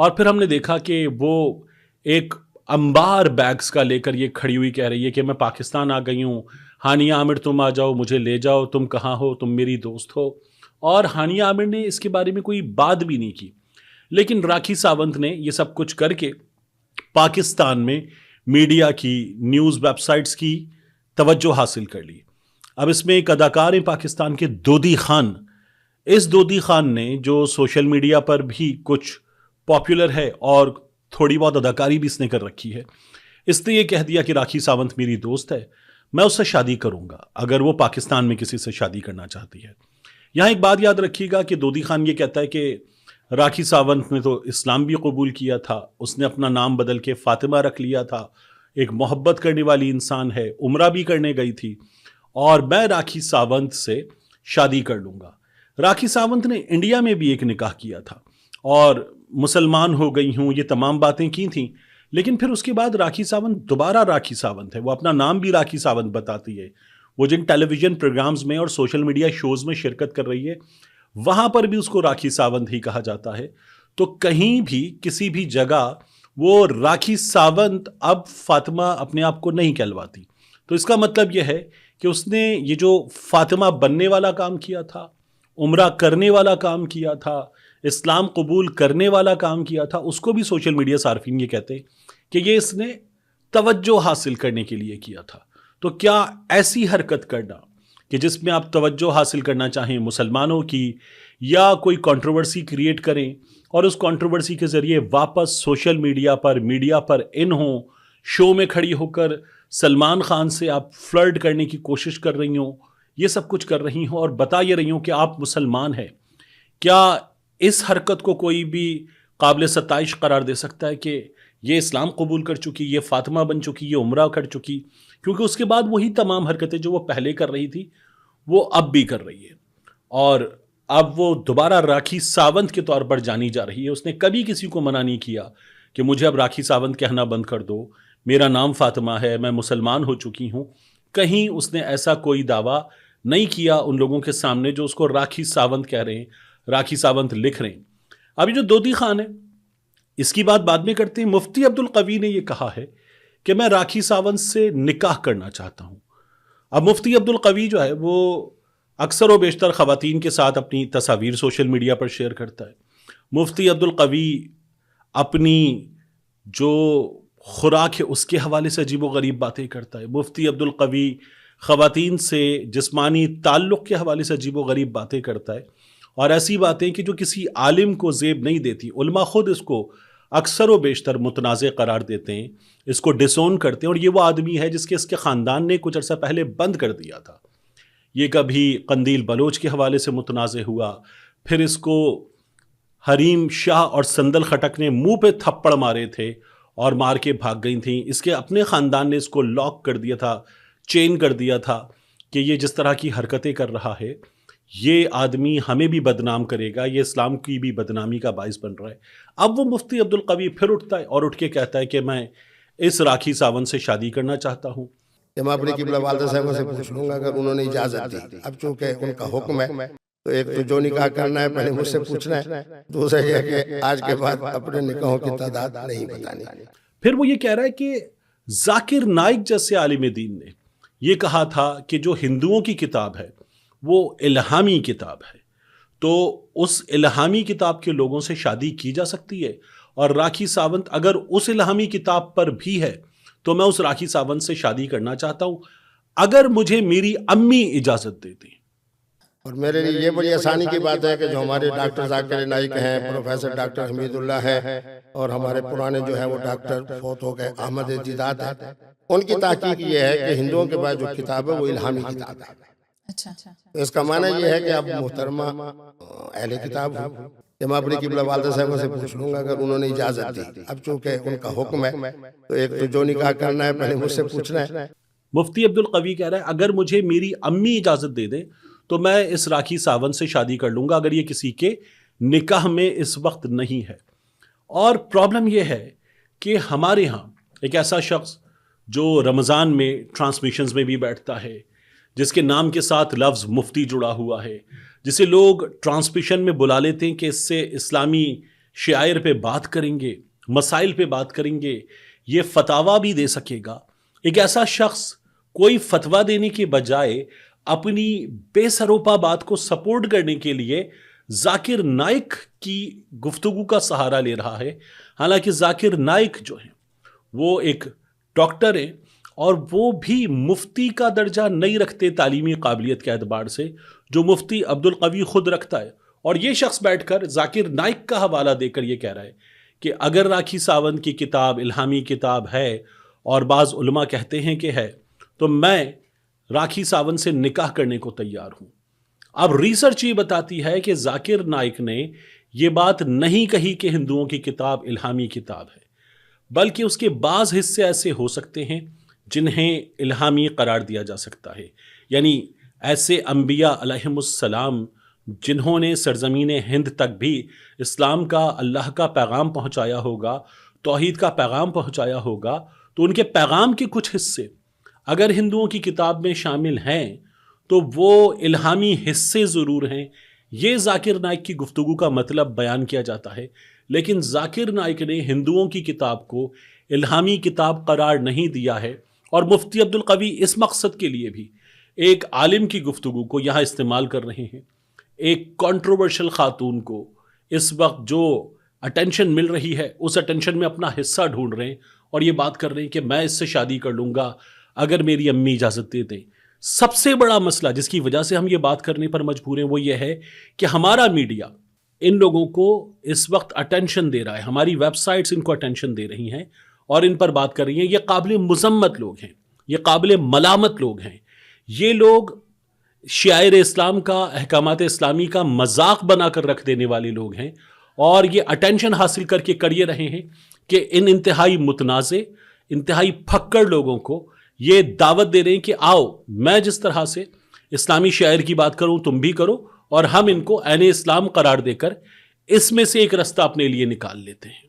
اور پھر ہم نے دیکھا کہ وہ ایک انبار بیگز کا لے کر یہ کھڑی ہوئی کہہ رہی ہے کہ میں پاکستان آ گئی ہوں، ہانیہ عامر تم آ جاؤ، مجھے لے جاؤ، تم کہاں ہو، تم میری دوست ہو. اور ہانیہ عامر نے اس کے بارے میں کوئی بات بھی نہیں کی. لیکن راکھی ساونت نے یہ سب کچھ کر کے پاکستان میں میڈیا کی، نیوز ویب سائٹس کی توجہ حاصل کر لی. اب اس میں ایک اداکار ہیں پاکستان کے، دودی خان. اس دودی خان نے جو سوشل میڈیا پر بھی کچھ پاپولر ہے اور تھوڑی بہت اداکاری بھی اس نے کر رکھی ہے، اس نے یہ کہہ دیا کہ راکھی ساونت میری دوست ہے، میں اس سے شادی کروں گا اگر وہ پاکستان میں کسی سے شادی کرنا چاہتی ہے. یہاں ایک بات یاد رکھیے گا کہ دودی خان یہ کہتا ہے کہ راکھی ساونت نے تو اسلام بھی قبول کیا تھا، اس نے اپنا نام بدل کے فاطمہ رکھ لیا تھا، ایک محبت کرنے والی انسان ہے، عمرہ بھی کرنے گئی تھی، اور میں راکھی ساونت سے شادی کر لوں گا. راکھی ساونت نے انڈیا میں بھی ایک نکاح کیا تھا اور مسلمان ہو گئی ہوں، یہ تمام باتیں کی تھیں. لیکن پھر اس کے بعد راکھی ساونت دوبارہ راکھی ساونت ہے، وہ اپنا نام بھی راکھی ساونت بتاتی ہے. وہ جن ٹیلی ویژن پروگرامز میں اور سوشل میڈیا شوز میں شرکت کر رہی ہے وہاں پر بھی اس کو راکھی ساونت ہی کہا جاتا ہے. تو کہیں بھی کسی بھی جگہ وہ راکھی ساونت اب فاطمہ اپنے آپ کو نہیں کہلواتی. تو اس کا مطلب یہ ہے کہ اس نے یہ جو فاطمہ بننے والا کام کیا تھا، عمرہ کرنے والا کام کیا تھا، اسلام قبول کرنے والا کام کیا تھا، اس کو بھی سوشل میڈیا صارفین یہ کہتے ہیں کہ یہ اس نے توجہ حاصل کرنے کے لیے کیا تھا. تو کیا ایسی حرکت کرنا کہ جس میں آپ توجہ حاصل کرنا چاہیں مسلمانوں کی، یا کوئی کنٹروورسی کریٹ کریں اور اس کنٹروورسی کے ذریعے واپس سوشل میڈیا پر ان ہوں، شو میں کھڑی ہو کر سلمان خان سے آپ فلرٹ کرنے کی کوشش کر رہی ہوں، یہ سب کچھ کر رہی ہوں اور بتا یہ رہی ہوں کہ آپ مسلمان ہیں، کیا اس حرکت کو کوئی بھی قابل ستائش قرار دے سکتا ہے کہ یہ اسلام قبول کر چکی، یہ فاطمہ بن چکی، یہ عمرہ کر چکی؟ کیونکہ اس کے بعد وہی تمام حرکتیں جو وہ پہلے کر رہی تھی وہ اب بھی کر رہی ہے، اور اب وہ دوبارہ راکھی ساونت کے طور پر جانی جا رہی ہے. اس نے کبھی کسی کو منع نہیں کیا کہ مجھے اب راکھی ساونت کہنا بند کر دو، میرا نام فاطمہ ہے، میں مسلمان ہو چکی ہوں. کہیں اس نے ایسا کوئی دعویٰ نہیں کیا ان لوگوں کے سامنے جو اس کو راکھی ساونت کہہ رہے ہیں، راکھی ساونت لکھ رہے ہیں. ابھی جو دودی خان ہے اس کی بات بعد میں کرتے ہیں. مفتی عبدالقوی نے یہ کہا ہے کہ میں راکھی ساونت سے نکاح کرنا چاہتا ہوں. اب مفتی عبدالقوی جو ہے وہ اکثر و بیشتر خواتین کے ساتھ اپنی تصاویر سوشل میڈیا پر شیئر کرتا ہے. مفتی عبدالقوی اپنی جو خوراک ہے اس کے حوالے سے عجیب و غریب باتیں کرتا ہے. مفتی عبدالقوی خواتین سے جسمانی تعلق کے حوالے سے عجیب و غریب باتیں کرتا ہے، اور ایسی باتیں کہ جو کسی عالم کو زیب نہیں دیتی. علماء خود اس کو اکثر و بیشتر متنازع قرار دیتے ہیں، اس کو ڈسون کرتے ہیں. اور یہ وہ آدمی ہے جس کے اس کے خاندان نے کچھ عرصہ پہلے بند کر دیا تھا. یہ کبھی قندیل بلوچ کے حوالے سے متنازع ہوا، پھر اس کو حریم شاہ اور سندل خٹک نے منہ پہ تھپڑ مارے تھے اور مار کے بھاگ گئی تھیں. اس کے اپنے خاندان نے اس کو لاک کر دیا تھا، چین کر دیا تھا کہ یہ جس طرح کی حرکتیں کر رہا ہے یہ آدمی ہمیں بھی بدنام کرے گا، یہ اسلام کی بھی بدنامی کا باعث بن رہا ہے. اب وہ مفتی عبدالقوی پھر اٹھتا ہے اور اٹھ کے کہتا ہے کہ میں اس راکھی ساونت سے شادی کرنا چاہتا ہوں. میں اپنی قبلہ والدہ صاحبوں سے پوچھ لوں گا اگر انہوں نے اجازت دی. اب چونکہ ان کا حکم ہے تو ایک تو جو نکاح کرنا ہے پہلے مجھ سے پوچھنا ہے، دوسرا یہ ہے کہ آج کے بعد اپنے نکاحوں کی تعداد نہیں بتانی. پھر وہ یہ کہہ رہا ہے کہ ذاکر نائک جیسے عالم دین نے یہ کہا تھا کہ جو ہندوؤں کی کتاب ہے وہ الہامی کتاب ہے، تو اس الہامی کتاب کے لوگوں سے شادی کی جا سکتی ہے، اور راکھی ساونت اگر اس الہامی کتاب پر بھی ہے تو میں اس راکھی ساونت سے شادی کرنا چاہتا ہوں اگر مجھے میری امی اجازت دیتی. اور میرے لیے یہ بڑی آسانی کی بات ہے کہ جو ہمارے ڈاکٹر ذاکر نائک ہیں، پروفیسر ڈاکٹر حمید اللہ ہے، اور ہمارے پرانے جو ہیں وہ ڈاکٹر فوت ہو گئے احمد دیدات ہے، ان کی تحقیق یہ ہے کہ ہندوؤں کے بعد جو کتاب ہے وہ الہامی کتاب ہے. اس کا معنی یہ ہے کہ اب محترمہ اہل کتاب ہو. میں اپنی قبلہ والدہ صاحبوں سے پوچھ لوں گا اگر انہوں نے اجازت دی. اب چونکہ ان کا حکم ہے تو ایک تو جو نکاح کرنا ہے پہلے مجھ سے پوچھنا ہے. مفتی عبدالقوی کہہ رہا ہے اگر مجھے میری امی اجازت دے دیں تو میں اس راکھی ساونت سے شادی کر لوں گا اگر یہ کسی کے نکاح میں اس وقت نہیں ہے. اور پرابلم یہ ہے کہ ہمارے ہاں ایک ایسا شخص جو رمضان میں ٹرانسمیشنز میں بھی بیٹھتا ہے، جس کے نام کے ساتھ لفظ مفتی جڑا ہوا ہے، جسے لوگ ٹرانسمیشن میں بلا لیتے ہیں کہ اس سے اسلامی شعائر پہ بات کریں گے، مسائل پہ بات کریں گے، یہ فتاوا بھی دے سکے گا۔ ایک ایسا شخص کوئی فتوا دینے کے بجائے اپنی بے سروپا بات کو سپورٹ کرنے کے لیے ذاکر نائک کی گفتگو کا سہارا لے رہا ہے، حالانکہ ذاکر نائک جو ہیں وہ ایک ڈاکٹر ہیں اور وہ بھی مفتی کا درجہ نہیں رکھتے تعلیمی قابلیت کے اعتبار سے، جو مفتی عبدالقوی خود رکھتا ہے۔ اور یہ شخص بیٹھ کر ذاکر نائک کا حوالہ دے کر یہ کہہ رہا ہے کہ اگر راکھی ساونت کی کتاب الہامی کتاب ہے اور بعض علماء کہتے ہیں کہ ہے، تو میں راکھی ساونت سے نکاح کرنے کو تیار ہوں۔ اب ریسرچ یہ بتاتی ہے کہ ذاکر نائک نے یہ بات نہیں کہی کہ ہندوؤں کی کتاب الہامی کتاب ہے، بلکہ اس کے بعض حصے ایسے ہو سکتے ہیں جنہیں الہامی قرار دیا جا سکتا ہے، یعنی ایسے انبیاء علیہم السلام جنہوں نے سرزمین ہند تک بھی اسلام کا، اللہ کا پیغام پہنچایا ہوگا، توحید کا پیغام پہنچایا ہوگا، تو ان کے پیغام کے کچھ حصے اگر ہندوؤں کی کتاب میں شامل ہیں تو وہ الہامی حصے ضرور ہیں۔ یہ ذاکر نائک کی گفتگو کا مطلب بیان کیا جاتا ہے، لیکن ذاکر نائک نے ہندوؤں کی کتاب کو الہامی کتاب قرار نہیں دیا ہے، اور مفتی عبدالقوی اس مقصد کے لیے بھی ایک عالم کی گفتگو کو یہاں استعمال کر رہے ہیں، ایک کنٹروورشل خاتون کو اس وقت جو اٹینشن مل رہی ہے اس اٹینشن میں اپنا حصہ ڈھونڈ رہے ہیں اور یہ بات کر رہے ہیں کہ میں اس سے شادی کر لوں گا اگر میری امی اجازت دے دیں۔ سب سے بڑا مسئلہ جس کی وجہ سے ہم یہ بات کرنے پر مجبور ہیں وہ یہ ہے کہ ہمارا میڈیا ان لوگوں کو اس وقت اٹینشن دے رہا ہے، ہماری ویب سائٹس ان کو اٹینشن دے رہی ہیں اور ان پر بات کر رہی ہیں۔ یہ قابل مذمت لوگ ہیں، یہ قابل ملامت لوگ ہیں، یہ لوگ شعائر اسلام کا، احکامات اسلامی کا مذاق بنا کر رکھ دینے والے لوگ ہیں، اور یہ اٹینشن حاصل کر کے کر یہ رہے ہیں کہ ان انتہائی متنازع، انتہائی پھکڑ لوگوں کو یہ دعوت دے رہے ہیں کہ آؤ میں جس طرح سے اسلامی شاعر کی بات کروں تم بھی کرو، اور ہم ان کو عین اسلام قرار دے کر اس میں سے ایک رستہ اپنے لیے نکال لیتے ہیں۔